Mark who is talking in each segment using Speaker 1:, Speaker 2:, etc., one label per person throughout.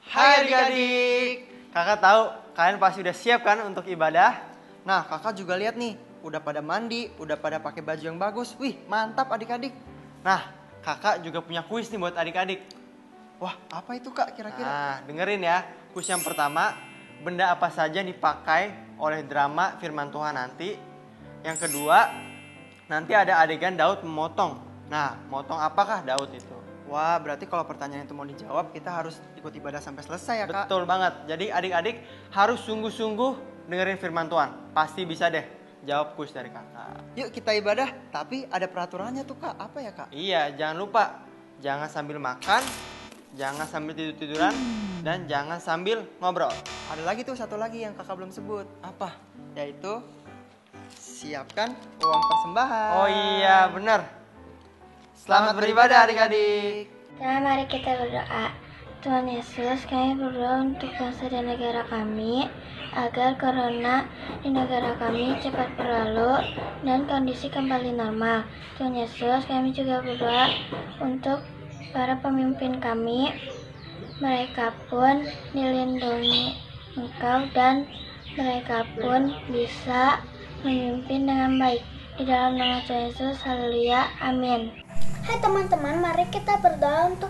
Speaker 1: Hai adik-adik. Kakak tahu kalian pasti udah siap kan untuk ibadah?
Speaker 2: Nah, kakak juga lihat nih, udah pada mandi, udah pada pakai baju yang bagus. Wih, mantap adik-adik.
Speaker 1: Nah, kakak juga punya kuis nih buat adik-adik.
Speaker 2: Wah, apa itu kak kira-kira?
Speaker 1: Nah, dengerin ya. Kuis yang pertama, benda apa saja dipakai oleh drama firman Tuhan nanti. Yang kedua, nanti ada adegan Daud memotong. Nah, motong apakah Daud itu?
Speaker 2: Wah, berarti kalau pertanyaan itu mau dijawab, kita harus ikut ibadah sampai selesai ya kak?
Speaker 1: Betul banget. Jadi adik-adik harus sungguh-sungguh dengerin firman Tuhan. Pasti bisa deh jawab kuis dari kakak.
Speaker 2: Yuk kita ibadah, tapi ada peraturannya tuh kak. Apa ya kak?
Speaker 1: Iya, jangan lupa. Jangan sambil makan, jangan sambil tidur-tiduran, dan jangan sambil ngobrol.
Speaker 2: Ada lagi tuh satu lagi yang kakak belum sebut.
Speaker 1: Apa?
Speaker 2: Yaitu siapkan uang persembahan.
Speaker 1: Oh iya, benar. Selamat beribadah adik-adik.
Speaker 3: Nah, mari kita berdoa. Tuhan Yesus, kami berdoa untuk bangsa dan negara kami, agar corona di negara kami cepat berlalu dan kondisi kembali normal. Tuhan Yesus, kami juga berdoa untuk para pemimpin kami, mereka pun dilindungi Engkau dan mereka pun bisa memimpin dengan baik. Di dalam nama Tuhan Yesus, haleluya, amin.
Speaker 4: Hai teman-teman, mari kita berdoa untuk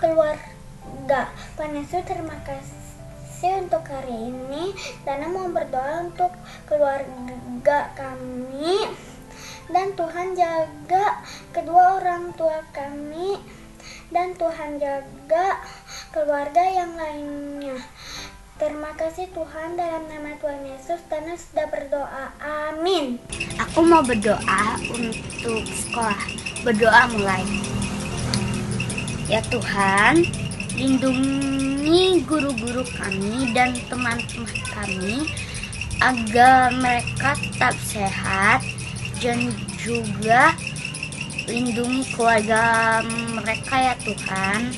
Speaker 4: keluarga. Tuhan Yesus, terima kasih untuk hari ini. Dana mau berdoa untuk keluarga kami. Dan Tuhan jaga kedua orang tua kami. Dan Tuhan jaga keluarga yang lainnya. Terima kasih Tuhan, dalam nama Tuhan Yesus, Dana sudah berdoa. Amin.
Speaker 5: Aku mau berdoa untuk sekolah. Berdoa mulai. Ya Tuhan, lindungi guru-guru kami dan teman-teman kami agar mereka tetap sehat, dan juga lindungi keluarga mereka ya Tuhan.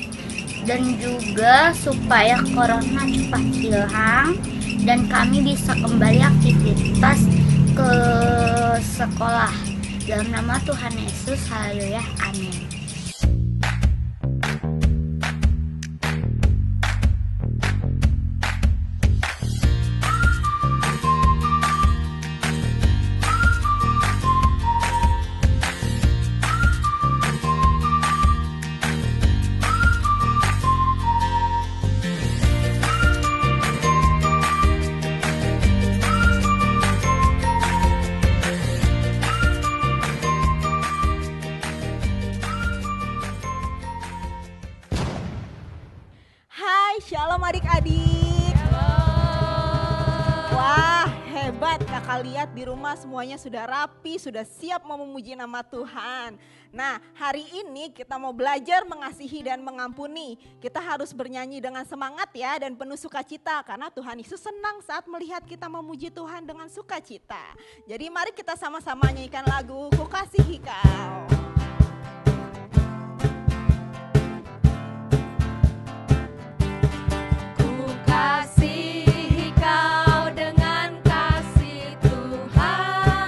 Speaker 5: Dan juga supaya corona cepat hilang dan kami bisa kembali aktivitas ke sekolah. Dalam nama Tuhan Yesus, haleluya, amin.
Speaker 6: Shalom adik-adik. Wah, hebat. Kakak lihat di rumah semuanya sudah rapi, sudah siap mau memuji nama Tuhan. Nah, hari ini kita mau belajar mengasihi dan mengampuni. Kita harus bernyanyi dengan semangat ya dan penuh sukacita, karena Tuhan Yesus senang saat melihat kita memuji Tuhan dengan sukacita. Jadi mari kita sama-sama nyanyikan lagu Ku Kasihi Kau.
Speaker 7: Kasihi kau dengan kasih Tuhan.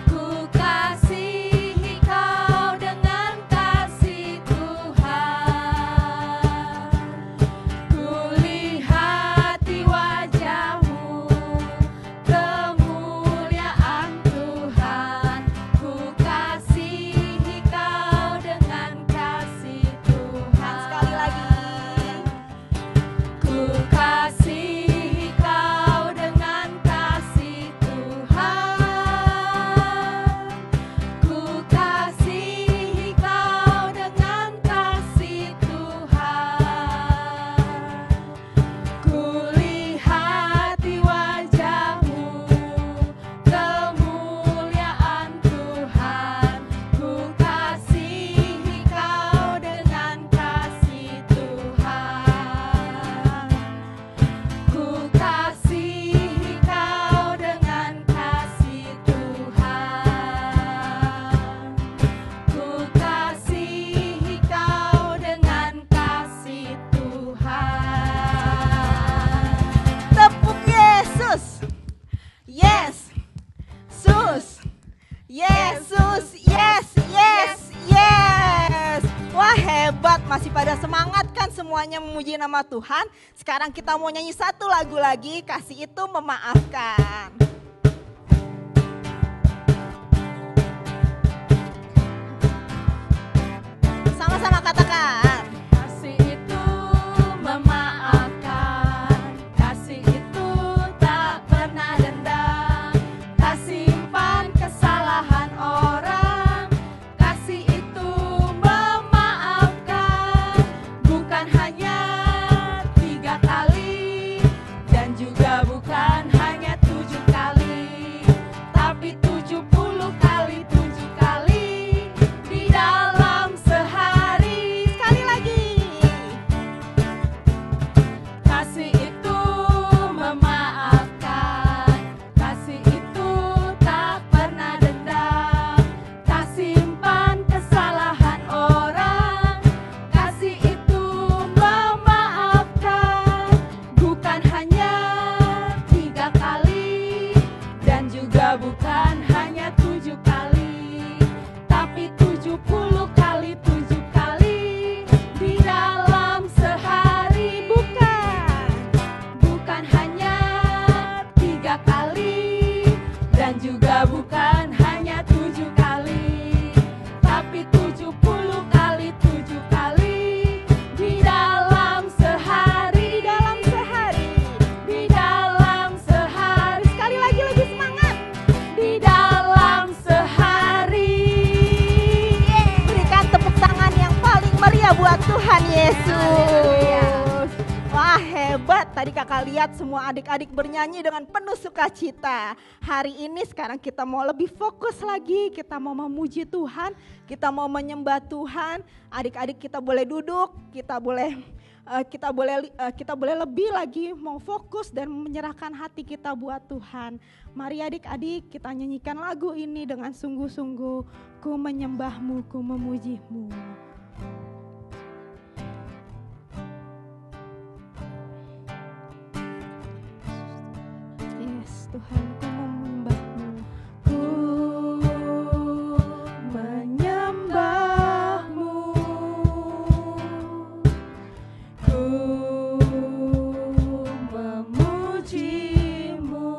Speaker 7: Ku kasihi kau dengan kasih Tuhan. Ku lihat di wajahmu kemuliaan Tuhan. Ku
Speaker 6: hebat, masih pada semangat kan semuanya memuji nama Tuhan. Sekarang kita mau nyanyi satu lagu lagi, Kasih Itu Memaafkan. Sama-sama katakan.
Speaker 7: Kasih itu memaafkan, kasih itu tak pernah dendam, tak simpan kesalahan orang. Kasih itu memaafkan, bukan hanya 3 kali dan juga bukan hanya 7 kali, tapi 70 kali 7 kali di dalam sehari. Sekali lagi. Kasih itu memaafkan, kasih itu tak pernah dendam, tak simpan kesalahan orang. Kasih itu memaafkan, bukan hanya 3 kali dan juga bukan hanya 7 kali, tapi 70 kali 7 kali di dalam sehari. Bukan hanya 3 kali dan juga bukan hanya 7 kali, tapi 70 kali 7 kali di dalam sehari. Di dalam sehari. Sekali lagi lebih semangat. Di dalam sehari.
Speaker 6: Berikan tepuk tangan yang paling meriah buat Tuhan Yesus. Wah, hebat. Tadi kakak lihat semua adik-adik bernyanyi dengan penuh sukacita. Hari ini sekarang kita mau lebih fokus lagi. Kita mau memuji Tuhan. Kita mau menyembah Tuhan. Adik-adik kita boleh duduk. Kita boleh lebih lagi mau fokus dan menyerahkan hati kita buat Tuhan. Mari adik-adik kita nyanyikan lagu ini dengan sungguh-sungguh. Ku menyembahmu, ku memujimu. Yes, Tuhan, ku menyembahmu. Ku menyembahmu. Ku memujimu.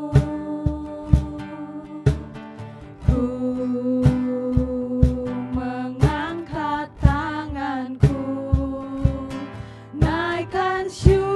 Speaker 6: Ku mengangkat tanganku, naikkan syukurku.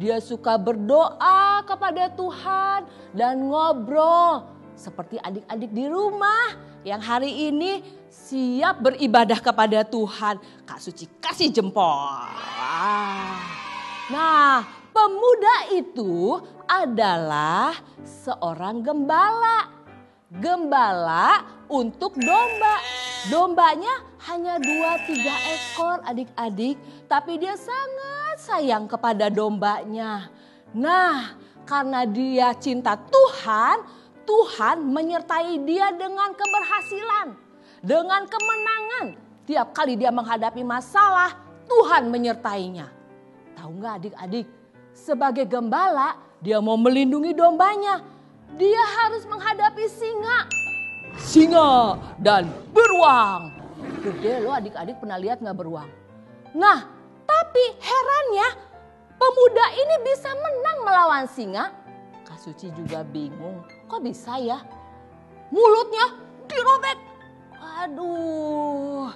Speaker 7: Dia suka berdoa kepada Tuhan dan ngobrol. Seperti adik-adik di rumah yang hari ini siap beribadah kepada Tuhan. Kak Suci kasih jempol. Nah, pemuda itu adalah seorang gembala. Gembala untuk domba. Dombanya hanya 2-3 ekor adik-adik. Tapi dia sangat sayang kepada dombanya. Nah, karena dia cinta Tuhan, Tuhan menyertai dia dengan keberhasilan. Dengan kemenangan. Tiap kali dia menghadapi masalah, Tuhan menyertainya. Tahu nggak adik-adik? Sebagai gembala, dia mau melindungi dombanya. Dia harus menghadapi singa dan beruang. Gede loh adik-adik, pernah lihat nggak beruang? Nah, tapi herannya pemuda ini bisa menang melawan singa. Kak Suci juga bingung, kok bisa ya? Mulutnya dirobek. Aduh.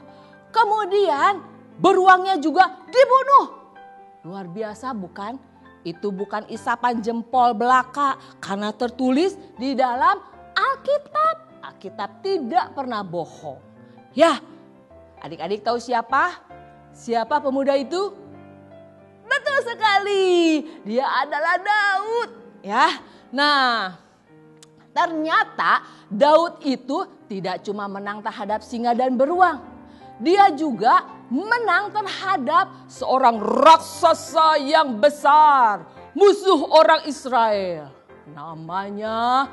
Speaker 7: Kemudian beruangnya juga dibunuh. Luar biasa bukan? Itu bukan isapan jempol belaka karena tertulis di dalam Alkitab. Alkitab tidak pernah bohong. Ya, adik-adik tahu siapa? Siapa pemuda itu? Betul sekali, dia adalah Daud. Ya, nah ternyata Daud itu tidak cuma menang terhadap singa dan beruang. Dia juga menang terhadap seorang raksasa yang besar. Musuh orang Israel. Namanya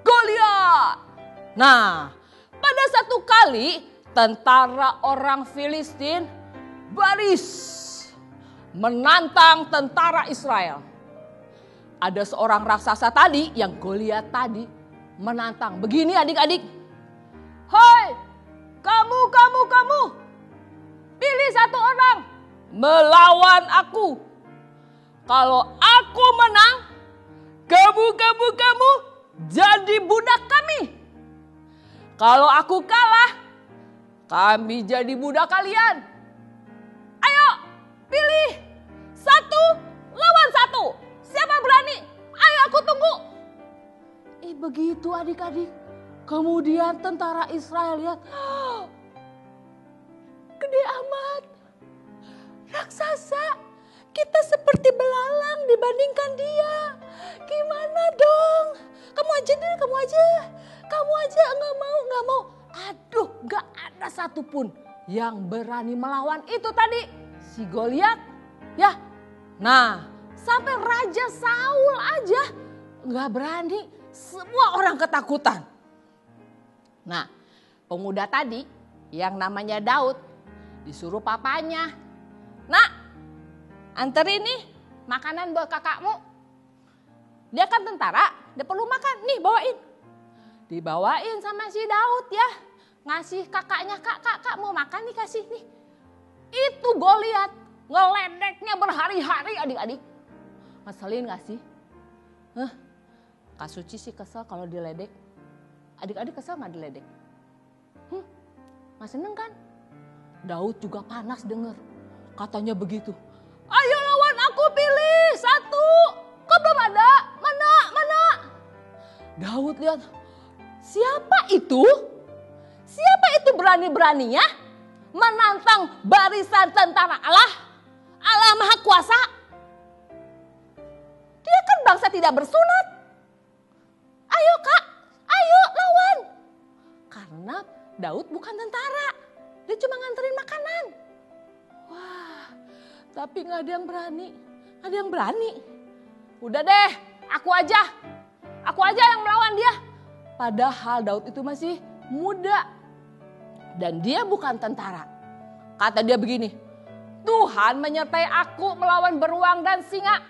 Speaker 7: Goliat. Nah, pada satu kali tentara orang Filistin baris menantang tentara Israel. Ada seorang raksasa tadi yang Goliat tadi menantang. Begini adik-adik. Hai, kamu. Pilih satu orang melawan aku. Kalau aku menang, kamu jadi budak kami. Kalau aku kalah, kami jadi budak kalian. Ayo, pilih 1 lawan 1. Siapa berani? Ayo aku tunggu. Begitu adik-adik. Kemudian tentara Israel lihat. Gede amat. Raksasa. Kita seperti belalang dibandingkan dia. Gimana dong? Kamu aja deh, kamu aja. Kamu aja nggak mau. Aduh, nggak ada satupun yang berani melawan itu tadi. Si Goliat. Ya. Nah, sampai Raja Saul aja nggak berani. Semua orang ketakutan. Nah, pemuda tadi yang namanya Daud disuruh papanya. Nak, anterin nih makanan buat kakakmu. Dia kan tentara, dia perlu makan. Nih bawain. Dibawain sama si Daud ya. Ngasih kakaknya, kak mau makan nih, kasih nih. Itu Goliat ngeledeknya berhari-hari adik-adik. Ngeselin gak sih? Kak Suci sih kesel kalau diledek. Adik-adik kesel gak diledek? Gak seneng kan? Daud juga panas denger. Katanya begitu. Ayo lawan aku, pilih 1. Kok belum ada? Mana? Daud lihat. Siapa itu? Siapa itu berani-beraninya menantang barisan tentara Allah? Allah Maha Kuasa. Dia kan bangsa tidak bersunat. Ayo kak, ayo lawan. Karena Daud bukan tentara. Dia cuma nganterin makanan. Wah, tapi gak ada yang berani. Gak ada yang berani. Udah deh, aku aja yang melawan dia. Padahal Daud itu masih muda. Dan dia bukan tentara. Kata dia begini, Tuhan menyertai aku melawan beruang dan singa.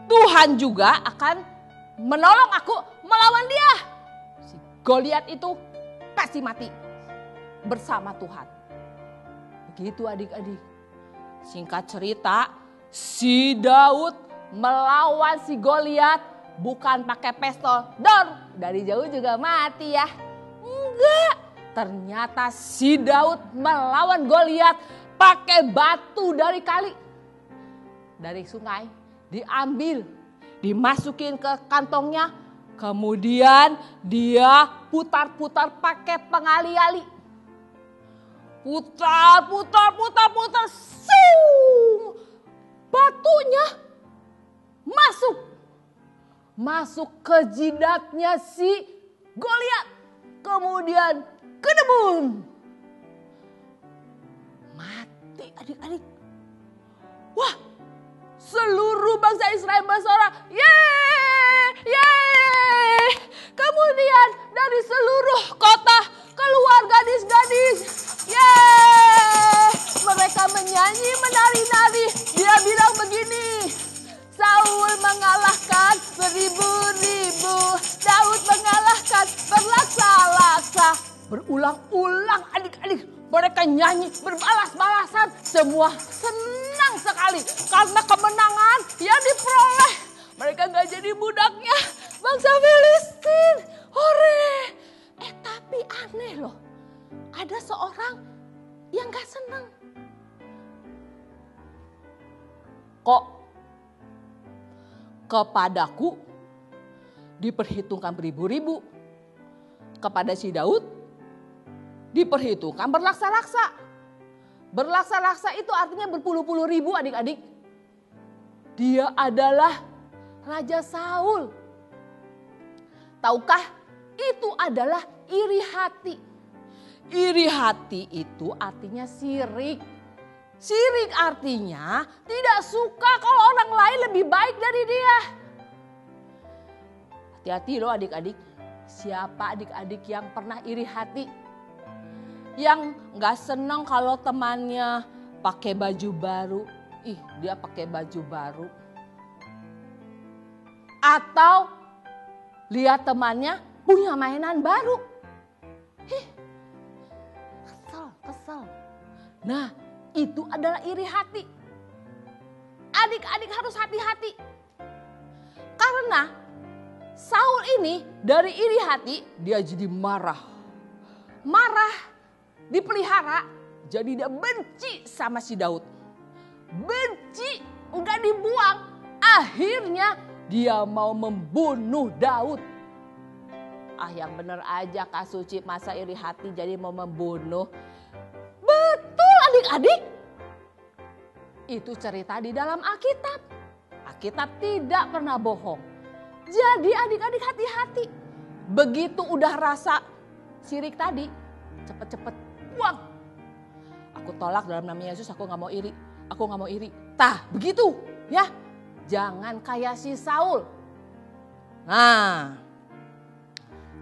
Speaker 7: Tuhan juga akan menolong aku melawan dia. Si Goliat itu pasti mati bersama Tuhan. Begitu adik-adik. Singkat cerita, si Daud melawan si Goliat bukan pakai pistol. Dari jauh juga mati ya. Enggak. Ternyata si Daud melawan Goliat pakai batu dari kali. Dari sungai diambil, dimasukin ke kantongnya, kemudian dia putar-putar pakai pengali-ali. Putar, siung. Batunya masuk ke jidatnya si Goliat, kemudian kedebun. Mati adik-adik. Wah, seluruh bangsa Israel bersorak, yeay. Kemudian dari seluruh kota keluar gadis-gadis, yeay. Mereka menyanyi, menari-nari. Dia bilang begini, Saul mengalahkan beribu-ribu, Daud mengalahkan berlaksa-laksa. Berulang-ulang adik-adik, mereka nyanyi berbalas-balasan. Semua senang sekali karena kemenangan yang diperoleh. Mereka gak jadi budaknya bangsa Filistin. Hore! Tapi aneh loh, ada seorang yang gak senang. Kok kepadaku diperhitungkan beribu-ribu, kepada si Daud diperhitungkan berlaksa-laksa. Berlaksa-laksa itu artinya berpuluh-puluh ribu adik-adik. Dia adalah Raja Saul. Tahukah itu adalah iri hati. Iri hati itu artinya sirik. Sirik artinya tidak suka kalau orang lain lebih baik dari dia. Hati-hati loh adik-adik. Siapa adik-adik yang pernah iri hati? Yang gak senang kalau temannya pakai baju baru. Ih, dia pakai baju baru. Atau lihat temannya punya mainan baru. Ih, kesel. Nah, itu adalah iri hati. Adik-adik harus hati-hati. Karena Saul ini dari iri hati dia jadi marah. Marah dipelihara, jadi dia benci sama si Daud. Benci, enggak dibuang. Akhirnya dia mau membunuh Daud. Yang bener aja Kak Suci, masa iri hati jadi mau membunuh. Betul adik-adik. Itu cerita di dalam Alkitab. Alkitab tidak pernah bohong. Jadi adik-adik hati-hati. Begitu udah rasa sirik tadi, cepet-cepet buang. Aku tolak dalam nama Yesus, aku gak mau iri. Aku gak mau iri. Tah, begitu ya. Jangan kayak si Saul. Nah,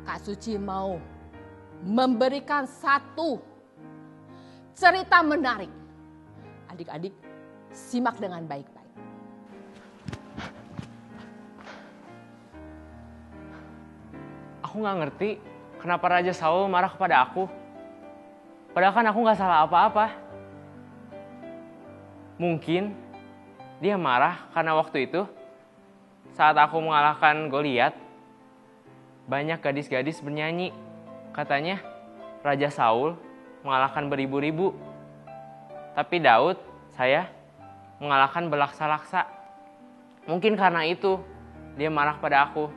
Speaker 7: Kak Suci mau memberikan satu cerita menarik. Adik-adik simak dengan baik-baik.
Speaker 8: Aku gak ngerti kenapa Raja Saul marah kepada aku. Padahal kan aku gak salah apa-apa. Mungkin dia marah karena waktu itu saat aku mengalahkan Goliat, banyak gadis-gadis bernyanyi. Katanya Raja Saul mengalahkan beribu-ribu. Tapi Daud, saya mengalahkan berlaksa-laksa. Mungkin karena itu dia marah pada aku.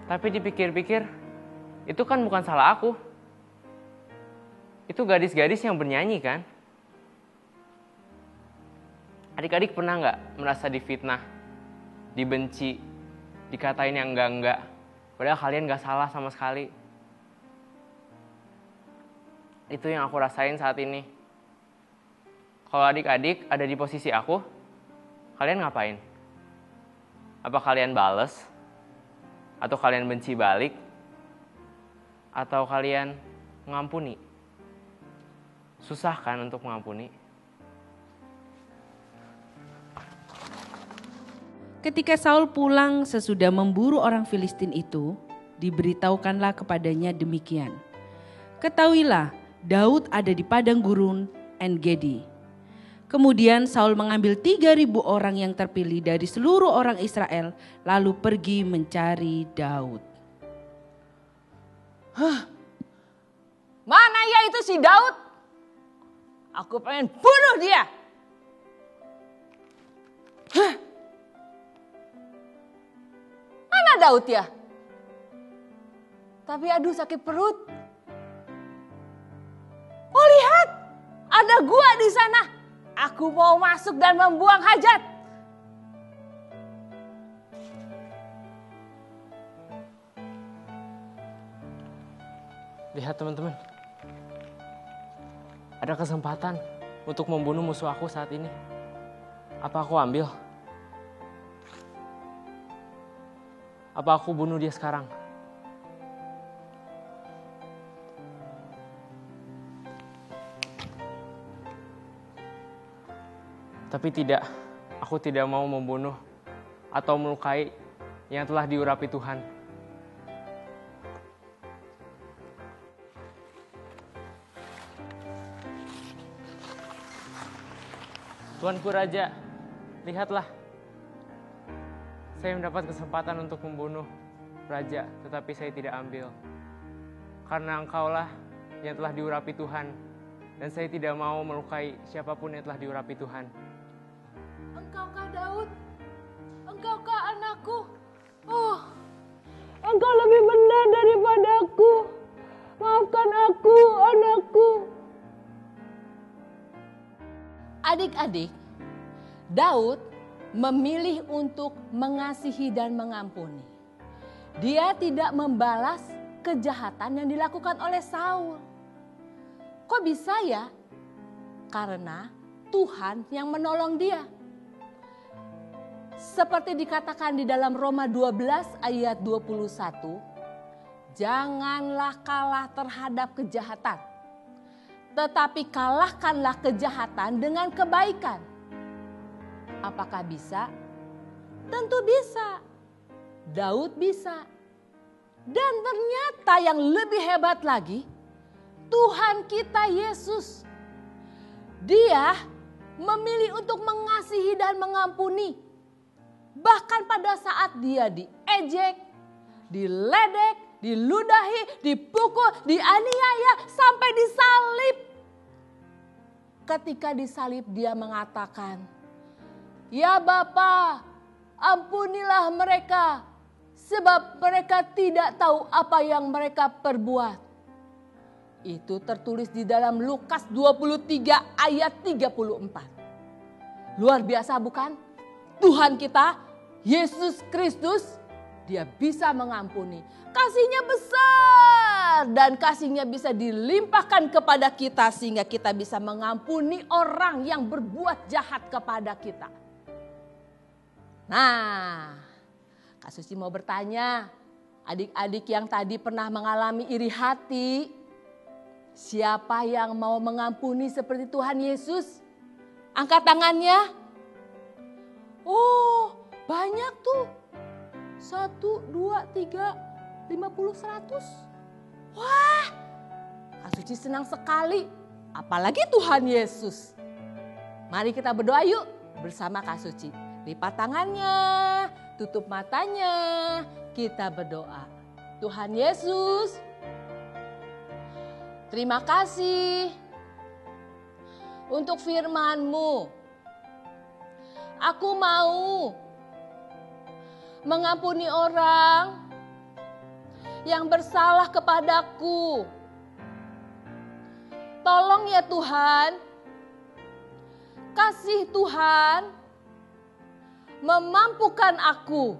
Speaker 8: Tapi dipikir-pikir, itu kan bukan salah aku. Itu gadis-gadis yang bernyanyi kan? Adik-adik pernah nggak merasa difitnah, dibenci, dikatain yang enggak-enggak, padahal kalian nggak salah sama sekali? Itu yang aku rasain saat ini. Kalau adik-adik ada di posisi aku, kalian ngapain? Apa kalian bales? Atau kalian benci balik? Atau kalian mengampuni? Susah kan untuk mengampuni?
Speaker 9: Ketika Saul pulang sesudah memburu orang Filistin itu, diberitahukanlah kepadanya demikian. Ketahuilah, Daud ada di padang gurun En-Gedi. Kemudian Saul mengambil 3.000 orang yang terpilih dari seluruh orang Israel, lalu pergi mencari Daud.
Speaker 7: Mana ya itu si Daud? Aku pengen bunuh dia. Daud ya? Tapi aduh sakit perut. Oh lihat, ada gua di sana. Aku mau masuk dan membuang hajat.
Speaker 8: Lihat teman-teman. Ada kesempatan untuk membunuh musuh aku saat ini. Apa aku ambil? Apa aku bunuh dia sekarang? Tapi tidak, aku tidak mau membunuh atau melukai yang telah diurapi Tuhan. Tuanku Raja, lihatlah. Saya mendapat kesempatan untuk membunuh Raja, tetapi saya tidak ambil. Karena Engkaulah yang telah diurapi Tuhan, dan saya tidak mau melukai siapapun yang telah diurapi Tuhan.
Speaker 7: Engkaukah Daud? Engkaukah anakku? Oh, engkau lebih benar daripada aku. Maafkan aku, anakku. Adik-adik, Daud memilih untuk mengasihi dan mengampuni. Dia tidak membalas kejahatan yang dilakukan oleh Saul. Kok bisa ya? Karena Tuhan yang menolong dia. Seperti dikatakan di dalam Roma 12 ayat 21, janganlah kalah terhadap kejahatan, tetapi kalahkanlah kejahatan dengan kebaikan. Apakah bisa? Tentu bisa. Daud bisa. Dan ternyata yang lebih hebat lagi, Tuhan kita Yesus. Dia memilih untuk mengasihi dan mengampuni. Bahkan pada saat dia diejek, diledek, diludahi, dipukul, dianiaya, sampai disalib. Ketika disalib dia mengatakan, "Ya Bapa, ampunilah mereka, sebab mereka tidak tahu apa yang mereka perbuat." Itu tertulis di dalam Lukas 23 ayat 34. Luar biasa bukan? Tuhan kita, Yesus Kristus, dia bisa mengampuni. Kasihnya besar dan kasihnya bisa dilimpahkan kepada kita sehingga kita bisa mengampuni orang yang berbuat jahat kepada kita. Nah, Kak Suci mau bertanya, adik-adik yang tadi pernah mengalami iri hati, siapa yang mau mengampuni seperti Tuhan Yesus? Angkat tangannya. Oh, banyak tuh. 1, 2, 3, 50, 100. Wah, Kak Suci senang sekali. Apalagi Tuhan Yesus. Mari kita berdoa yuk bersama Kak Suci. Lipat tangannya, tutup matanya, kita berdoa. Tuhan Yesus, terima kasih untuk firman-Mu. Aku mau mengampuni orang yang bersalah kepadaku. Tolong ya Tuhan, kasih Tuhan memampukan aku.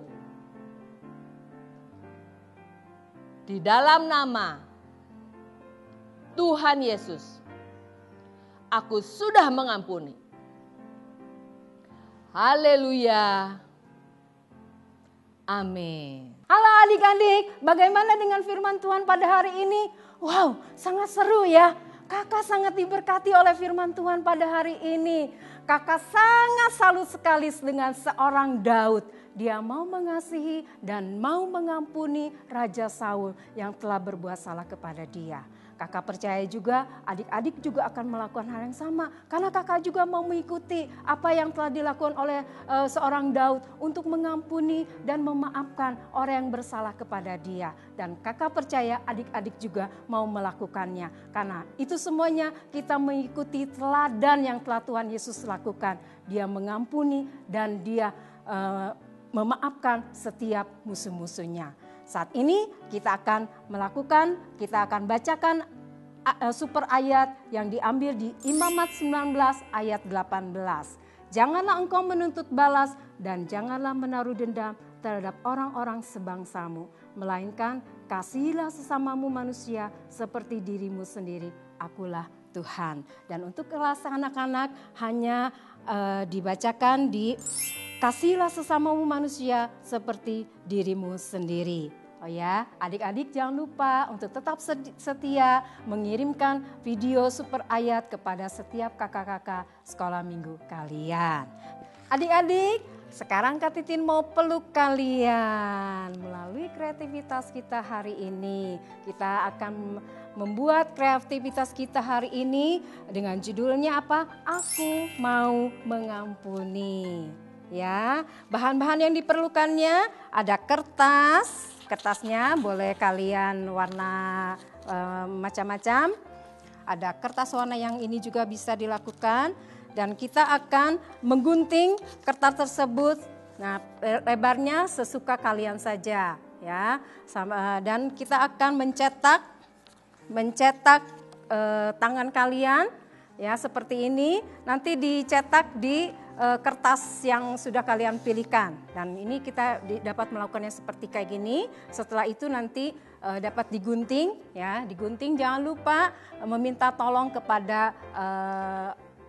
Speaker 7: Di dalam nama Tuhan Yesus, aku sudah mengampuni. Haleluya. Amin.
Speaker 6: Halo adik-adik, bagaimana dengan firman Tuhan pada hari ini? Wow, sangat seru ya. Kakak sangat diberkati oleh firman Tuhan pada hari ini. Kakak sangat salut sekali dengan seorang Daud. Dia mau mengasihi dan mau mengampuni Raja Saul yang telah berbuat salah kepada dia. Kakak percaya juga adik-adik juga akan melakukan hal yang sama. Karena kakak juga mau mengikuti apa yang telah dilakukan oleh seorang Daud untuk mengampuni dan memaafkan orang yang bersalah kepada dia. Dan kakak percaya adik-adik juga mau melakukannya. Karena itu semuanya kita mengikuti teladan yang telah Tuhan Yesus lakukan. Dia mengampuni dan dia
Speaker 10: memaafkan setiap musuh-musuhnya. Saat ini kita akan bacakan super ayat yang diambil di Imamat 19 ayat 18. Janganlah engkau menuntut balas dan janganlah menaruh dendam terhadap orang-orang sebangsamu, melainkan kasihilah sesamamu manusia seperti dirimu sendiri. Akulah Tuhan. Dan untuk kelas anak-anak hanya dibacakan di kasihilah sesamamu manusia seperti dirimu sendiri. Oh ya, adik-adik jangan lupa untuk tetap setia mengirimkan video super ayat kepada setiap kakak-kakak sekolah minggu kalian. Adik-adik, sekarang Kak Titin mau peluk kalian. Melalui kreativitas kita hari ini, kita akan membuat kreativitas kita hari ini dengan judulnya apa? Aku mau mengampuni. Ya, bahan-bahan yang diperlukannya ada kertas. Kertasnya boleh kalian warna macam-macam. Ada kertas warna yang ini juga bisa dilakukan. Dan kita akan menggunting kertas tersebut. Nah, lebarnya sesuka kalian saja, ya. Dan kita akan mencetak tangan kalian, ya seperti ini. Nanti dicetak di kertas yang sudah kalian pilihkan. Dan ini kita dapat melakukannya seperti kayak gini. Setelah itu nanti dapat digunting, ya. Digunting, jangan lupa meminta tolong kepada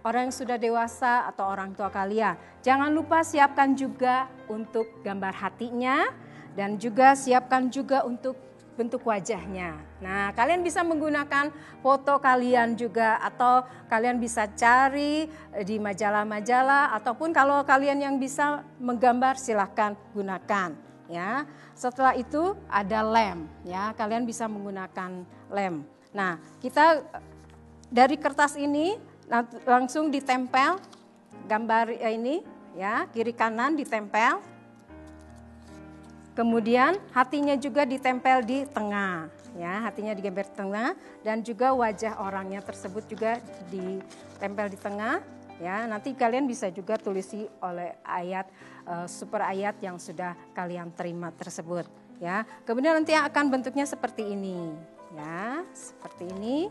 Speaker 10: orang yang sudah dewasa atau orang tua kalian. Jangan lupa siapkan juga untuk gambar hatinya dan juga siapkan juga untuk bentuk wajahnya. Nah, kalian bisa menggunakan foto kalian juga atau kalian bisa cari di majalah-majalah ataupun kalau kalian yang bisa menggambar silahkan gunakan, ya. Setelah itu ada lem, ya. Kalian bisa menggunakan lem. Nah, kita dari kertas ini langsung ditempel gambar ini, ya, kiri kanan ditempel. Kemudian hatinya juga ditempel di tengah, ya, hatinya digambar di tengah dan juga wajah orangnya tersebut juga ditempel di tengah, ya. Nanti kalian bisa juga tulisi oleh ayat super ayat yang sudah kalian terima tersebut, ya. Kemudian nanti akan bentuknya seperti ini, ya, seperti ini.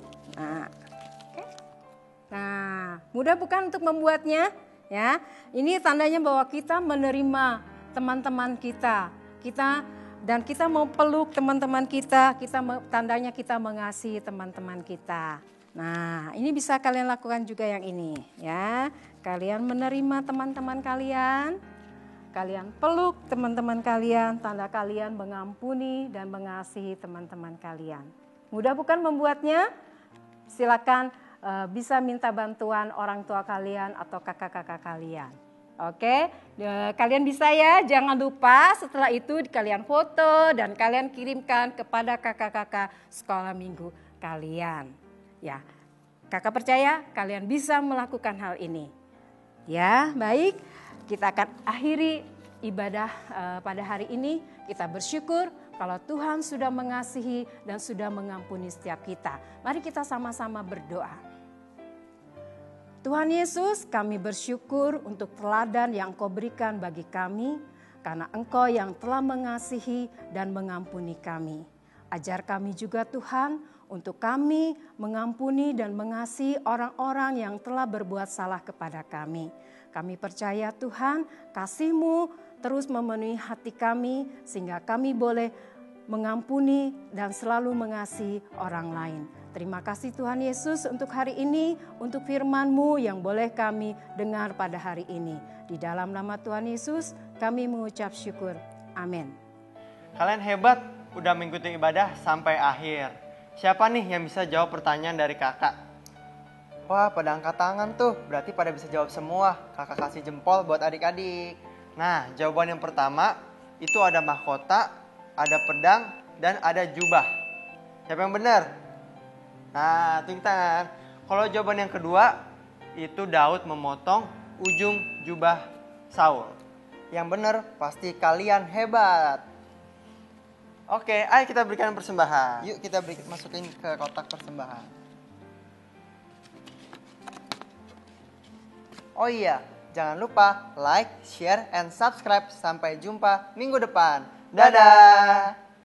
Speaker 10: Nah, mudah bukan untuk membuatnya, ya. Ini tandanya bahwa kita menerima teman-teman kita. Kita mau peluk teman-teman kita, tandanya kita mengasihi teman-teman kita. Nah, ini bisa kalian lakukan juga yang ini, ya. Kalian menerima teman-teman kalian, kalian peluk teman-teman kalian, tanda kalian mengampuni dan mengasihi teman-teman kalian. Mudah bukan membuatnya? Silakan bisa minta bantuan orang tua kalian atau kakak-kakak kalian. Oke, kalian bisa ya, jangan lupa setelah itu kalian foto dan kalian kirimkan kepada kakak-kakak sekolah minggu kalian. Ya, kakak percaya kalian bisa melakukan hal ini. Ya, baik, kita akan akhiri ibadah pada hari ini. Kita bersyukur kalau Tuhan sudah mengasihi dan sudah mengampuni setiap kita. Mari kita sama-sama berdoa. Tuhan Yesus, kami bersyukur untuk teladan yang Engkau berikan bagi kami, karena Engkau yang telah mengasihi dan mengampuni kami. Ajar kami juga Tuhan, untuk kami mengampuni dan mengasihi orang-orang yang telah berbuat salah kepada kami. Kami percaya Tuhan, kasih-Mu terus memenuhi hati kami, sehingga kami boleh mengampuni dan selalu mengasihi orang lain. Terima kasih Tuhan Yesus untuk hari ini, untuk firman-Mu yang boleh kami dengar pada hari ini. Di dalam nama Tuhan Yesus kami mengucap syukur. Amin.
Speaker 1: Kalian hebat, udah mengikuti ibadah sampai akhir. Siapa nih yang bisa jawab pertanyaan dari kakak? Wah, pada angkat tangan tuh, berarti pada bisa jawab semua. Kakak kasih jempol buat adik-adik. Nah, jawaban yang pertama itu ada mahkota, ada pedang, dan ada jubah. Siapa yang benar? Nah, tinggi tangan. Kalau jawaban yang kedua, itu Daud memotong ujung jubah Saul. Yang benar, pasti kalian hebat. Oke, ayo kita berikan persembahan. Yuk kita masukin ke kotak persembahan. Oh iya,
Speaker 2: Jangan lupa like, share, and subscribe. Sampai jumpa minggu depan. Dadah!